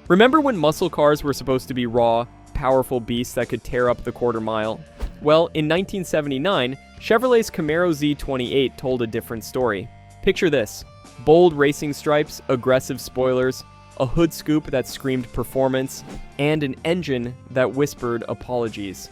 Remember when muscle cars were supposed to be raw, powerful beasts that could tear up the quarter mile? Well, in 1979, Chevrolet's Camaro Z28 told a different story. Picture this: bold racing stripes, aggressive spoilers, a hood scoop that screamed performance, and an engine that whispered apologies.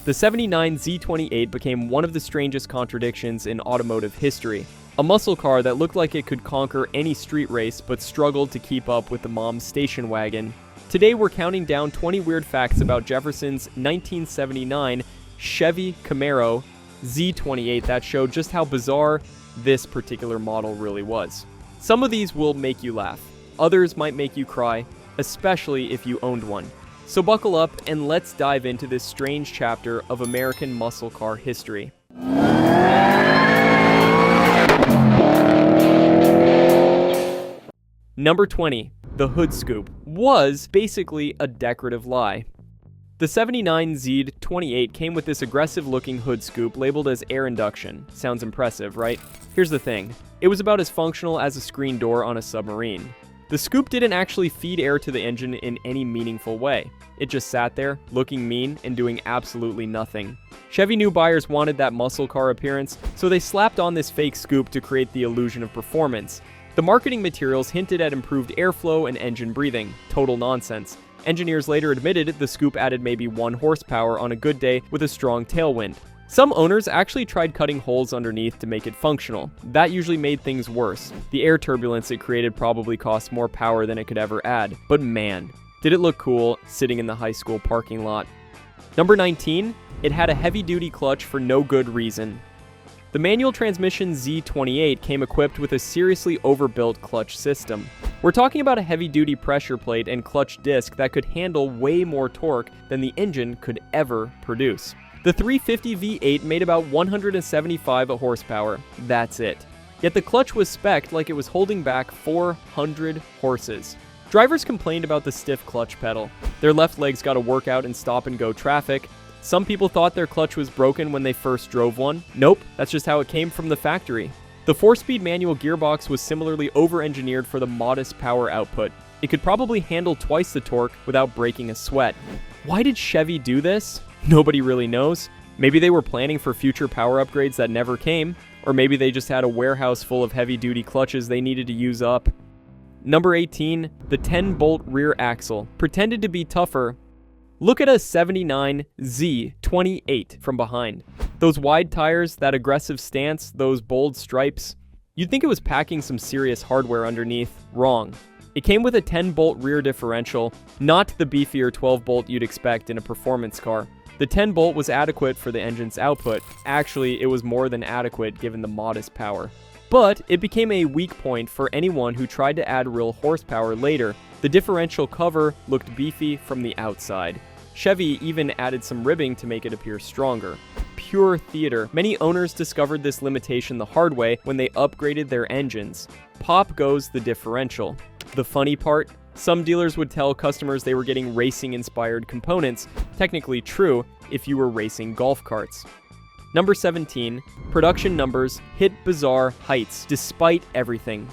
The 79 Z28 became one of the strangest contradictions in automotive history. A muscle car that looked like it could conquer any street race but struggled to keep up with the mom's station wagon. Today we're counting down 20 weird facts about Jefferson's 1979 Chevy Camaro Z28 that showed just how bizarre this particular model really was. Some of these will make you laugh. Others might make you cry, especially if you owned one. So buckle up and let's dive into this strange chapter of American muscle car history. Number 20. The hood scoop was basically a decorative lie. The 79 Z28 came with this aggressive-looking hood scoop labeled as air induction. Sounds impressive, right? Here's the thing. It was about as functional as a screen door on a submarine. The scoop didn't actually feed air to the engine in any meaningful way. It just sat there, looking mean and doing absolutely nothing. Chevy knew buyers wanted that muscle car appearance, so they slapped on this fake scoop to create the illusion of performance. The marketing materials hinted at improved airflow and engine breathing. Total nonsense. Engineers later admitted the scoop added maybe 1 horsepower on a good day with a strong tailwind. Some owners actually tried cutting holes underneath to make it functional. That usually made things worse. The air turbulence it created probably cost more power than it could ever add. But man, did it look cool sitting in the high school parking lot. Number 19, it had a heavy-duty clutch for no good reason. The manual transmission Z28 came equipped with a seriously overbuilt clutch system. We're talking about a heavy-duty pressure plate and clutch disc that could handle way more torque than the engine could ever produce. The 350 V8 made about 175 horsepower. That's it. Yet the clutch was spec'd like it was holding back 400 horses. Drivers complained about the stiff clutch pedal. Their left legs got a workout in stop-and-go traffic. Some people thought their clutch was broken when they first drove one. Nope, that's just how it came from the factory. The 4-speed manual gearbox was similarly over-engineered for the modest power output. It could probably handle twice the torque without breaking a sweat. Why did Chevy do this? Nobody really knows. Maybe they were planning for future power upgrades that never came, or maybe they just had a warehouse full of heavy-duty clutches they needed to use up. Number 18, the 10-bolt rear axle. Pretended to be tougher. Look at a 79 Z28 from behind. Those wide tires, that aggressive stance, those bold stripes. You'd think it was packing some serious hardware underneath. Wrong. It came with a 10-bolt rear differential, not the beefier 12-bolt you'd expect in a performance car. The 10-bolt was adequate for the engine's output. Actually, it was more than adequate given the modest power. But it became a weak point for anyone who tried to add real horsepower later. The differential cover looked beefy from the outside. Chevy even added some ribbing to make it appear stronger. Pure theater. Many owners discovered this limitation the hard way when they upgraded their engines. Pop goes the differential. The funny part? Some dealers would tell customers they were getting racing-inspired components. Technically true if you were racing golf carts. Number 17, production numbers hit bizarre heights despite everything.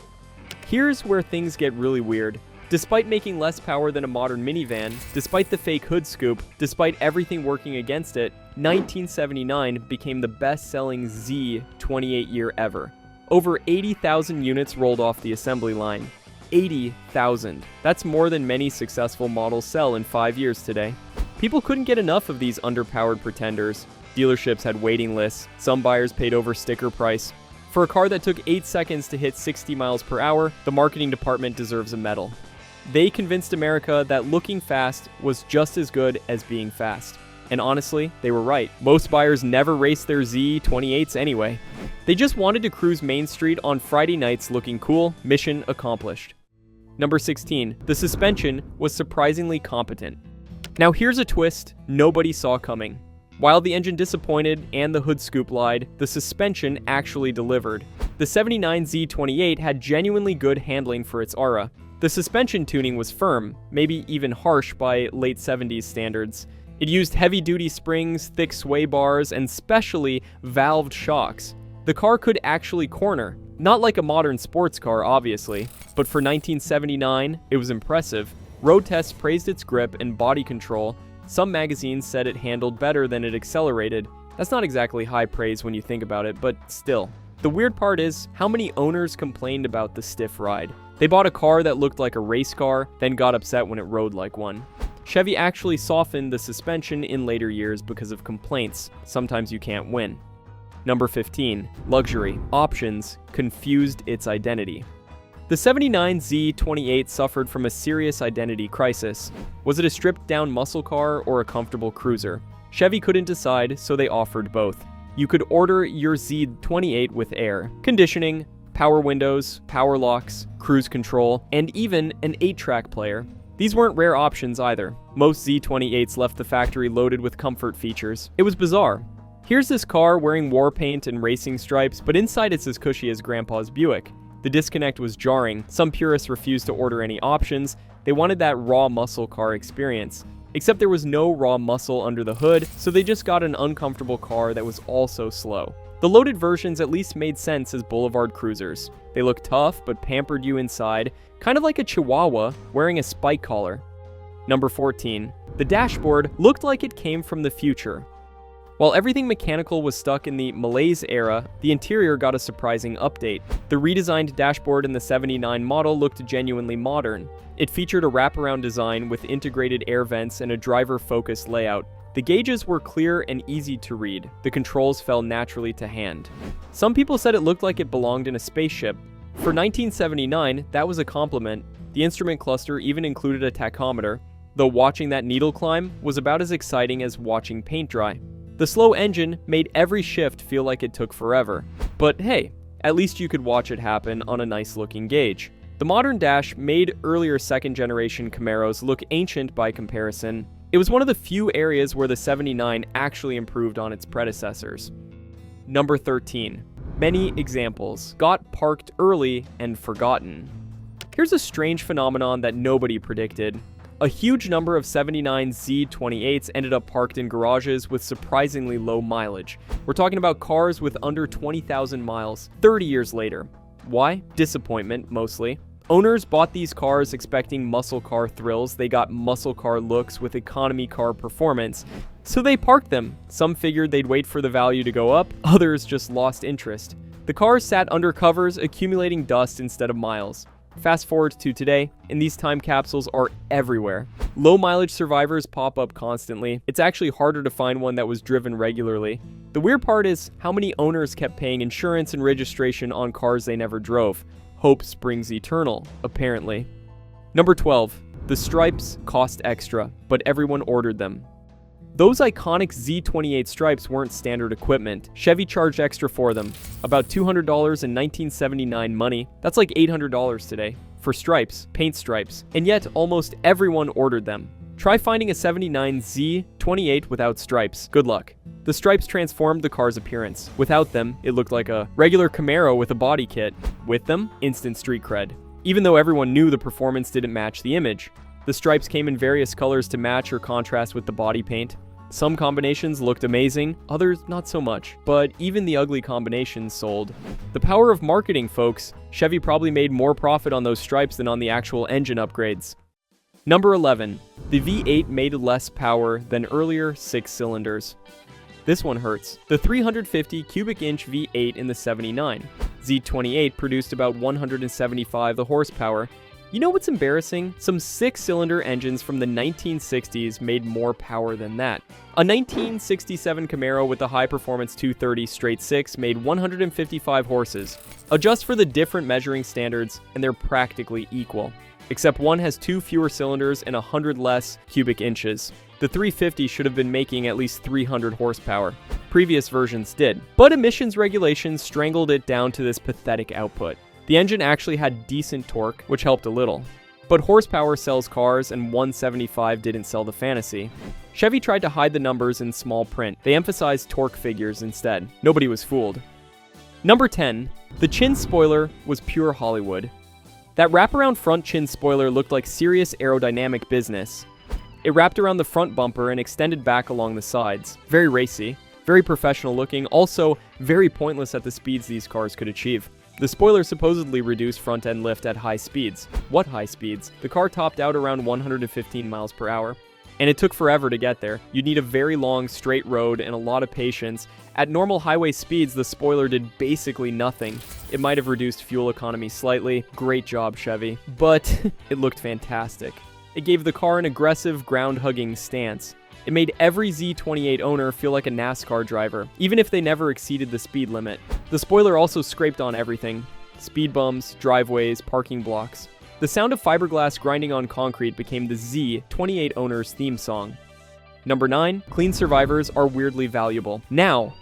Here's where things get really weird. Despite making less power than a modern minivan, despite the fake hood scoop, despite everything working against it, 1979 became the best-selling Z28 year ever. Over 80,000 units rolled off the assembly line. 80,000. That's more than many successful models sell in 5 years today. People couldn't get enough of these underpowered pretenders. Dealerships had waiting lists. Some buyers paid over sticker price. For a car that took 8 seconds to hit 60 miles per hour, the marketing department deserves a medal. They convinced America that looking fast was just as good as being fast. And honestly, they were right. Most buyers never raced their Z28s anyway. They just wanted to cruise Main Street on Friday nights looking cool. Mission accomplished. Number 16. The suspension was surprisingly competent. Now here's a twist nobody saw coming. While the engine disappointed and the hood scoop lied, the suspension actually delivered. The 79 Z28 had genuinely good handling for its era. The suspension tuning was firm, maybe even harsh by late-70s standards. It used heavy-duty springs, thick sway bars, and specially valved shocks. The car could actually corner. Not like a modern sports car, obviously, but for 1979, it was impressive. Road tests praised its grip and body control. Some magazines said it handled better than it accelerated. That's not exactly high praise when you think about it, but still. The weird part is how many owners complained about the stiff ride. They bought a car that looked like a race car, then got upset when it rode like one. Chevy actually softened the suspension in later years because of complaints. Sometimes you can't win. Number 15. Luxury. Options confused its identity. The 79 Z28 suffered from a serious identity crisis. Was it a stripped-down muscle car or a comfortable cruiser? Chevy couldn't decide, so they offered both. You could order your Z28 with air, conditioning, power windows, power locks, cruise control, and even an 8-track player. These weren't rare options either. Most Z28s left the factory loaded with comfort features. It was bizarre. Here's this car wearing war paint and racing stripes, but inside it's as cushy as Grandpa's Buick. The disconnect was jarring. Some purists refused to order any options. They wanted that raw muscle car experience. Except there was no raw muscle under the hood, so they just got an uncomfortable car that was also slow. The loaded versions at least made sense as boulevard cruisers. They looked tough, but pampered you inside, kind of like a Chihuahua wearing a spike collar. Number 14. The dashboard looked like it came from the future. While everything mechanical was stuck in the malaise era, the interior got a surprising update. The redesigned dashboard in the 79 model looked genuinely modern. It featured a wraparound design with integrated air vents and a driver-focused layout. The gauges were clear and easy to read. The controls fell naturally to hand. Some people said it looked like it belonged in a spaceship. For 1979, that was a compliment. The instrument cluster even included a tachometer, though watching that needle climb was about as exciting as watching paint dry. The slow engine made every shift feel like it took forever. But hey, at least you could watch it happen on a nice-looking gauge. The modern dash made earlier second-generation Camaros look ancient by comparison. It was one of the few areas where the 79 actually improved on its predecessors. Number 13. Many examples got parked early and forgotten. Here's a strange phenomenon that nobody predicted. A huge number of 79 Z28s ended up parked in garages with surprisingly low mileage. We're talking about cars with under 20,000 miles 30 years later. Why? Disappointment, mostly. Owners bought these cars expecting muscle car thrills. They got muscle car looks with economy car performance, so they parked them. Some figured they'd wait for the value to go up, others just lost interest. The cars sat under covers, accumulating dust instead of miles. Fast forward to today, and these time capsules are everywhere. Low mileage survivors pop up constantly. It's actually harder to find one that was driven regularly. The weird part is how many owners kept paying insurance and registration on cars they never drove. Hope springs eternal, apparently. Number 12. The stripes cost extra, but everyone ordered them. Those iconic Z28 stripes weren't standard equipment. Chevy charged extra for them. About $200 in 1979 money. That's like $800 today. For stripes, paint stripes. And yet, almost everyone ordered them. Try finding a 79 Z28 without stripes. Good luck. The stripes transformed the car's appearance. Without them, it looked like a regular Camaro with a body kit. With them, instant street cred. Even though everyone knew the performance didn't match the image. The stripes came in various colors to match or contrast with the body paint. Some combinations looked amazing, others not so much, but even the ugly combinations sold. The power of marketing, folks. Chevy probably made more profit on those stripes than on the actual engine upgrades. Number 11. The V8 made less power than earlier 6 cylinders. This one hurts. The 350 cubic inch V8 in the 79. Z28 produced about 175 the horsepower. You know what's embarrassing? Some 6-cylinder engines from the 1960s made more power than that. A 1967 Camaro with a high-performance 230 straight 6 made 155 horses. Adjust for the different measuring standards, and they're practically equal. Except one has 2 fewer cylinders and 100 less cubic inches. The 350 should have been making at least 300 horsepower. Previous versions did. But emissions regulations strangled it down to this pathetic output. The engine actually had decent torque, which helped a little. But horsepower sells cars, and 175 didn't sell the fantasy. Chevy tried to hide the numbers in small print. They emphasized torque figures instead. Nobody was fooled. Number 10. The chin spoiler was pure Hollywood. That wraparound front chin spoiler looked like serious aerodynamic business. It wrapped around the front bumper and extended back along the sides. Very racy. Very professional looking, also very pointless at the speeds these cars could achieve. The spoiler supposedly reduced front-end lift at high speeds. What high speeds? The car topped out around 115 miles per hour. And it took forever to get there. You'd need a very long, straight road and a lot of patience. At normal highway speeds, the spoiler did basically nothing. It might have reduced fuel economy slightly. Great job, Chevy. But it looked fantastic. It gave the car an aggressive, ground-hugging stance. It made every Z28 owner feel like a NASCAR driver, even if they never exceeded the speed limit. The spoiler also scraped on everything: speed bumps, driveways, parking blocks. The sound of fiberglass grinding on concrete became the Z28 owner's theme song. Number 9, clean survivors are weirdly valuable. Now,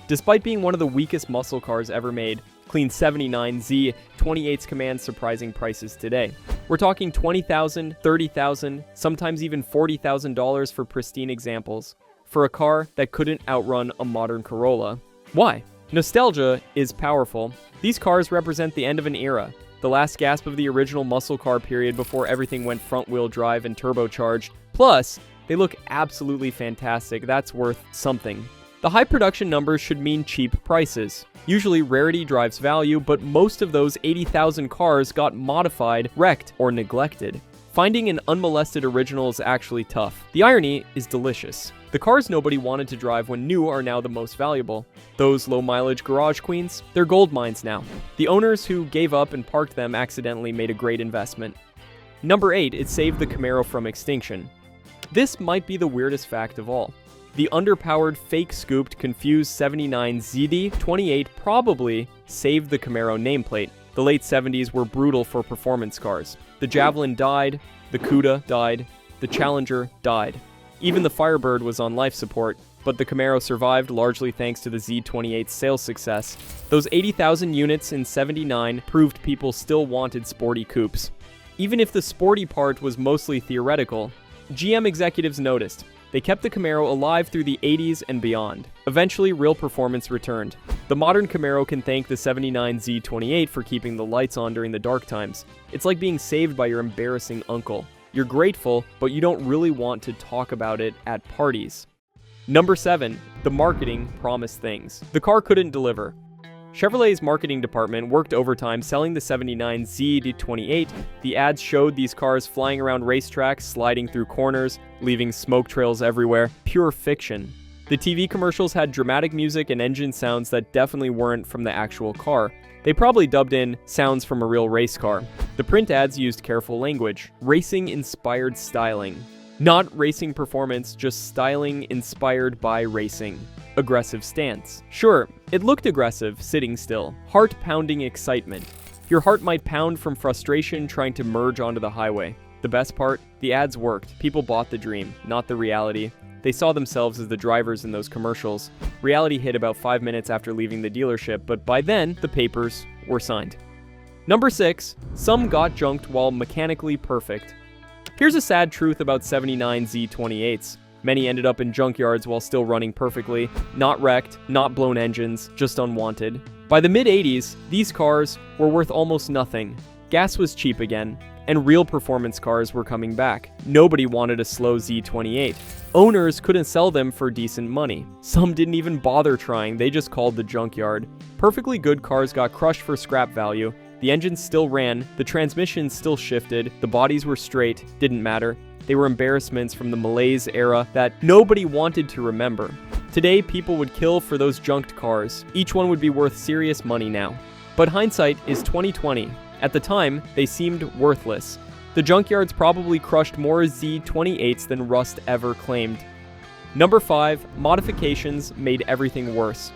despite being one of the weakest muscle cars ever made, clean 79 Z28s command surprising prices today. We're talking $20,000, $30,000, sometimes even $40,000 for pristine examples, for a car that couldn't outrun a modern Corolla. Why? Nostalgia is powerful. These cars represent the end of an era, the last gasp of the original muscle car period before everything went front-wheel drive and turbocharged. Plus, they look absolutely fantastic. That's worth something. The high production numbers should mean cheap prices. Usually rarity drives value, but most of those 80,000 cars got modified, wrecked, or neglected. Finding an unmolested original is actually tough. The irony is delicious. The cars nobody wanted to drive when new are now the most valuable. Those low-mileage garage queens, they're gold mines now. The owners who gave up and parked them accidentally made a great investment. Number 8, it saved the Camaro from extinction. This might be the weirdest fact of all. The underpowered, fake-scooped, confused 79 Z28 probably saved the Camaro nameplate. The late 70s were brutal for performance cars. The Javelin died, the Cuda died, the Challenger died. Even the Firebird was on life support, but the Camaro survived largely thanks to the Z28's sales success. Those 80,000 units in 79 proved people still wanted sporty coupes. Even if the sporty part was mostly theoretical, GM executives noticed. They kept the Camaro alive through the 80s and beyond. Eventually, real performance returned. The modern Camaro can thank the 79 Z28 for keeping the lights on during the dark times. It's like being saved by your embarrassing uncle. You're grateful, but you don't really want to talk about it at parties. Number 7, the marketing promised things. The car couldn't deliver. Chevrolet's marketing department worked overtime selling the 79 Z28. The ads showed these cars flying around racetracks, sliding through corners, leaving smoke trails everywhere. Pure fiction. The TV commercials had dramatic music and engine sounds that definitely weren't from the actual car. They probably dubbed in sounds from a real race car. The print ads used careful language, racing-inspired styling. Not racing performance, just styling inspired by racing. Aggressive stance. Sure, it looked aggressive, sitting still. Heart-pounding excitement. Your heart might pound from frustration trying to merge onto the highway. The best part? The ads worked. People bought the dream, not the reality. They saw themselves as the drivers in those commercials. Reality hit about 5 minutes after leaving the dealership, but by then, the papers were signed. Number 6, some got junked while mechanically perfect. Here's a sad truth about 79 Z28s. Many ended up in junkyards while still running perfectly, not wrecked, not blown engines, just unwanted. By the mid-80s, these cars were worth almost nothing. Gas was cheap again, and real performance cars were coming back. Nobody wanted a slow Z28. Owners couldn't sell them for decent money. Some didn't even bother trying, they just called the junkyard. Perfectly good cars got crushed for scrap value. The engines still ran, the transmissions still shifted, the bodies were straight, didn't matter. They were embarrassments from the malaise-era that nobody wanted to remember. Today, people would kill for those junked cars. Each one would be worth serious money now. But hindsight is 2020. At the time, they seemed worthless. The junkyards probably crushed more Z28s than Rust ever claimed. Number 5, modifications made everything worse.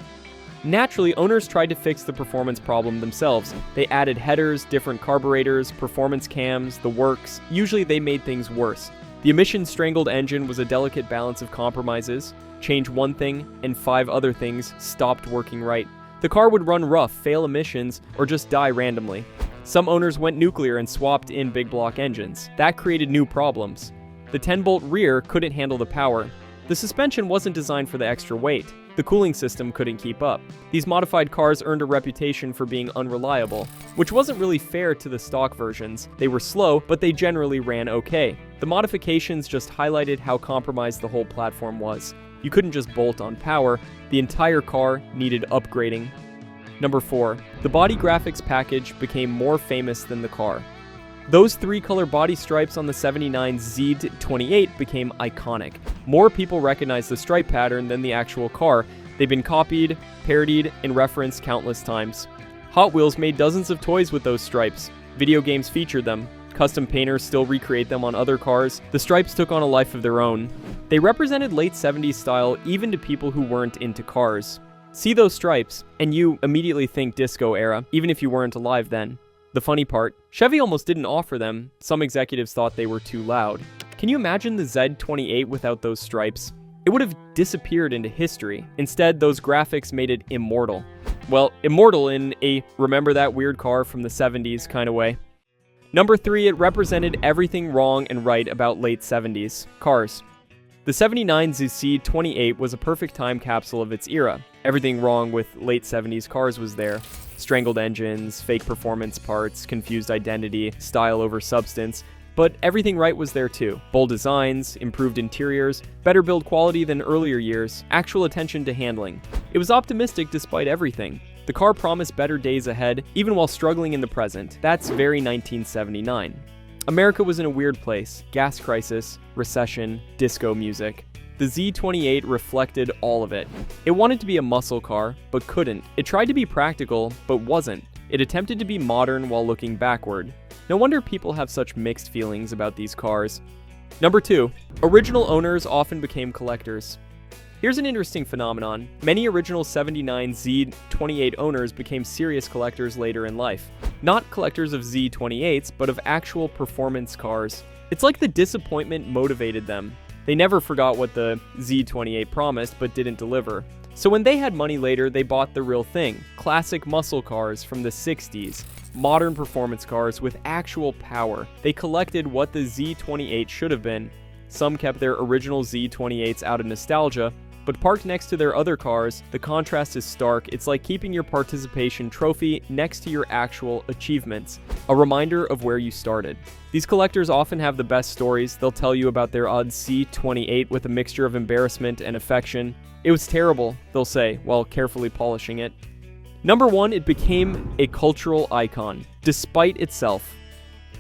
Naturally, owners tried to fix the performance problem themselves. They added headers, different carburetors, performance cams, the works. Usually they made things worse. The emission-strangled engine was a delicate balance of compromises. Change one thing, and 5 other things stopped working right. The car would run rough, fail emissions, or just die randomly. Some owners went nuclear and swapped in big block engines. That created new problems. The 10-bolt rear couldn't handle the power. The suspension wasn't designed for the extra weight. The cooling system couldn't keep up. These modified cars earned a reputation for being unreliable, which wasn't really fair to the stock versions. They were slow, but they generally ran okay. The modifications just highlighted how compromised the whole platform was. You couldn't just bolt on power, the entire car needed upgrading. Number 4. The body graphics package became more famous than the car. Those 3-color body stripes on the 79 Z28 became iconic. More people recognize the stripe pattern than the actual car. They've been copied, parodied, and referenced countless times. Hot Wheels made dozens of toys with those stripes. Video games featured them. Custom painters still recreate them on other cars. The stripes took on a life of their own. They represented late 70s style even to people who weren't into cars. See those stripes, and you immediately think disco era, even if you weren't alive then. The funny part, Chevy almost didn't offer them. Some executives thought they were too loud. Can you imagine the Z28 without those stripes? It would have disappeared into history. Instead, those graphics made it immortal. Well, immortal in a remember that weird car from the 70s kind of way. Number 3, it represented everything wrong and right about late 70s cars. The 79 Z28 was a perfect time capsule of its era. Everything wrong with late 70s cars was there. Strangled engines, fake performance parts, confused identity, style over substance. But everything right was there too. Bold designs, improved interiors, better build quality than earlier years, actual attention to handling. It was optimistic despite everything. The car promised better days ahead, even while struggling in the present. That's very 1979. America was in a weird place. Gas crisis, recession, disco music. The Z28 reflected all of it. It wanted to be a muscle car, but couldn't. It tried to be practical, but wasn't. It attempted to be modern while looking backward. No wonder people have such mixed feelings about these cars. Number 2, original owners often became collectors. Here's an interesting phenomenon. Many original 79 Z28 owners became serious collectors later in life. Not collectors of Z28s, but of actual performance cars. It's like the disappointment motivated them. They never forgot what the Z28 promised, but didn't deliver. So when they had money later, they bought the real thing. Classic muscle cars from the 60s. Modern performance cars with actual power. They collected what the Z28 should have been. Some kept their original Z28s out of nostalgia, but parked next to their other cars, the contrast is stark. It's like keeping your participation trophy next to your actual achievements, a reminder of where you started. These collectors often have the best stories. They'll tell you about their odd Z28 with a mixture of embarrassment and affection. It was terrible, they'll say, while carefully polishing it. Number 1, it became a cultural icon, despite itself.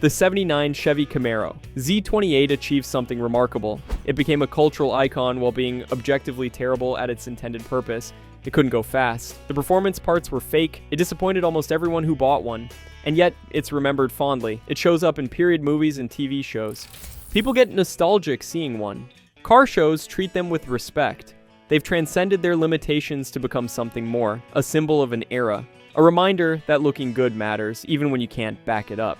The 79 Chevy Camaro Z28 achieved something remarkable. It became a cultural icon while being objectively terrible at its intended purpose. It couldn't go fast. The performance parts were fake. It disappointed almost everyone who bought one. And yet, it's remembered fondly. It shows up in period movies and TV shows. People get nostalgic seeing one. Car shows treat them with respect. They've transcended their limitations to become something more, a symbol of an era. A reminder that looking good matters, even when you can't back it up.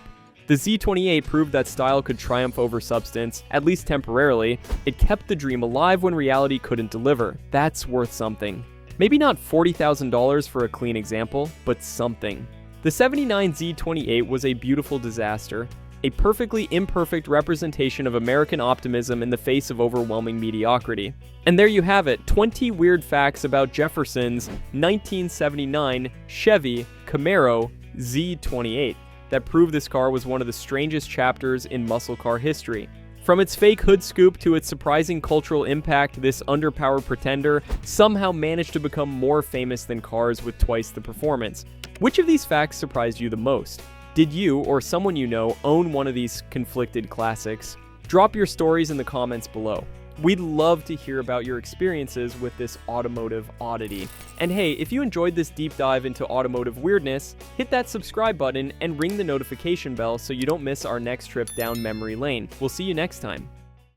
The Z28 proved that style could triumph over substance, at least temporarily. It kept the dream alive when reality couldn't deliver. That's worth something. Maybe not $40,000 for a clean example, but something. The 79 Z28 was a beautiful disaster, a perfectly imperfect representation of American optimism in the face of overwhelming mediocrity. And there you have it, 20 weird facts about Jefferson's 1979 Chevy Camaro Z28. That proved this car was one of the strangest chapters in muscle car history. From its fake hood scoop to its surprising cultural impact, this underpowered pretender somehow managed to become more famous than cars with twice the performance. Which of these facts surprised you the most? Did you or someone you know own one of these conflicted classics? Drop your stories in the comments below. We'd love to hear about your experiences with this automotive oddity. And hey, if you enjoyed this deep dive into automotive weirdness, hit that subscribe button and ring the notification bell so you don't miss our next trip down memory lane. We'll see you next time.